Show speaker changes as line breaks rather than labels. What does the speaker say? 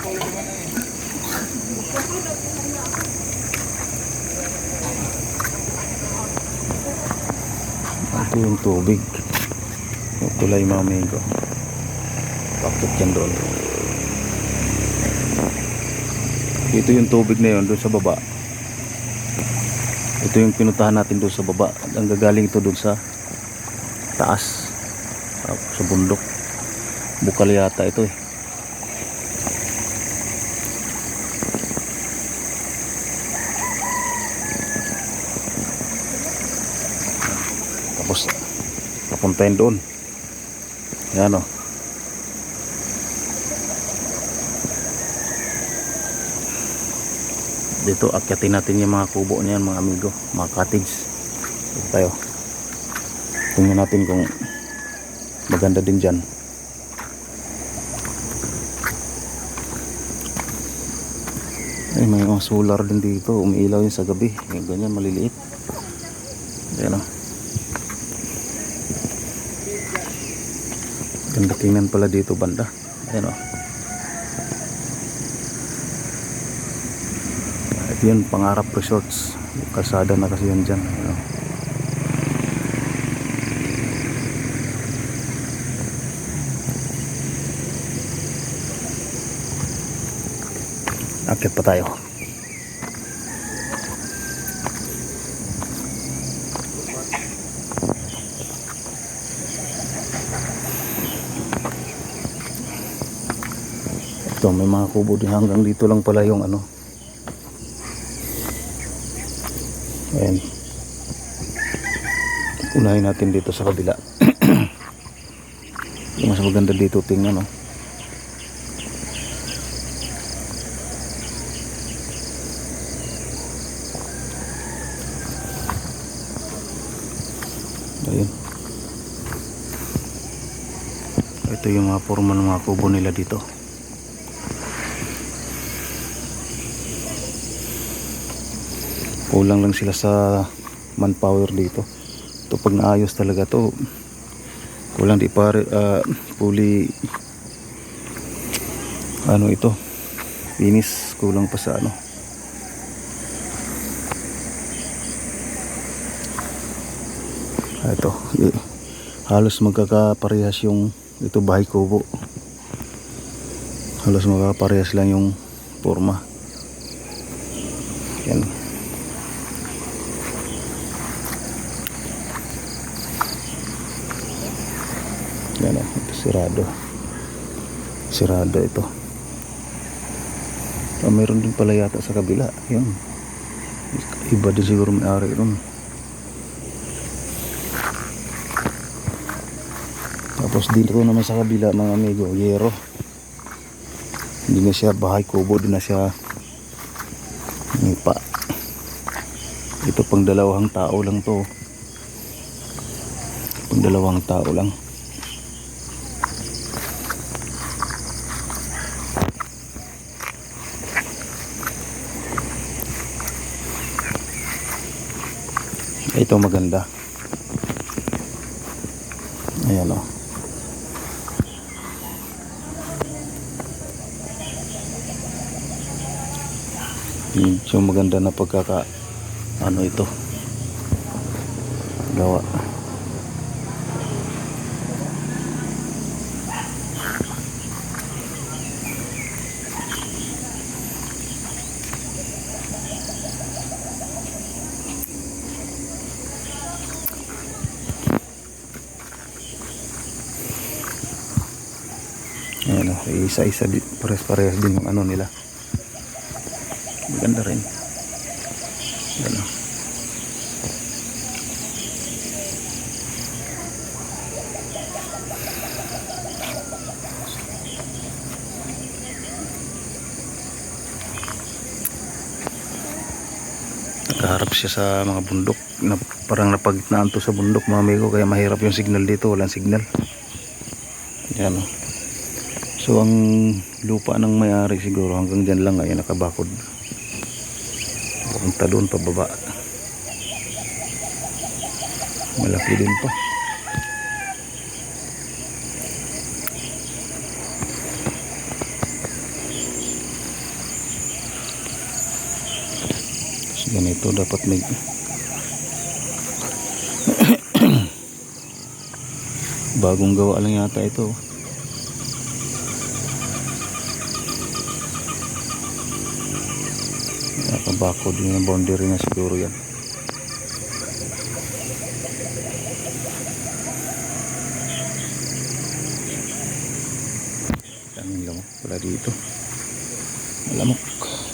Ito yung tubig, yung tulay mga amigo. Bakit yan doon? Ito yung tubig na yun doon sa baba. Ito yung pinuntahan natin doon sa baba. Ang gagaling ito doon sa taas, sa bundok. Bukal yata ito eh. Tapos papuntahin doon. Yan o. Dito akyatin natin yung mga kubo niyan mga amigo, mga cottage. Dito tayo. Tingnan natin kung maganda din dyan. Ay, may mga solar din dito, umiilaw yun sa gabi. Yung ganyan maliliit. Ayan o. Ganda tingnan pala dito banda. Ayan o. Ito yun, Pangarap Resorts. Kalsada na kasi yan dyan. Ayan o. Akyat pa tayo. Ito, may mga kubo din hanggang dito lang pala yung ano. Ayan. Unahin natin dito sa kabila. Yung mas maganda dito tingnan no. Ayun. Ito yung mga forma ng mga kubo nila dito. Kulang lang sila sa manpower dito. Ito pag naayos talaga to, kulang di pa fully ano ito, finish, kulang pa sa ano. Ito, halos magkakaparehas yung ito bahay kubo. Halos magkakaparehas lang yung forma. Yan. Yan o, ito sirado. Sirado ito. Mayroon din pala yata sa kabila. Yan. Iba din siguro may-ari ron. Tapos dito naman sa kabila mga amigo, yero. Hindi na siya bahay kubo, din na siya nipa. Ito pang dalawang tao lang to. Pang dalawang tao lang. Ito maganda. Ayan o. Yung maganda na pagkaka ano ito gawa. Ayan o, isa-isa pares-pares din yung ano nila. Maganda rin. Ayan o. Nakaharap siya sa mga bundok na parang napagitnaan to sa bundok mga amigo, kaya mahirap yung signal dito, walang signal. Ayan o. So ang lupa ng may-ari siguro hanggang dyan lang, ayan nakabakod. Punta doon pababa. Malaki din pa. ganito dapat may bagong gawa lang yata ito. Nakabako din yung boundary na siguro yan. Daming lamok pala dito. Lamok.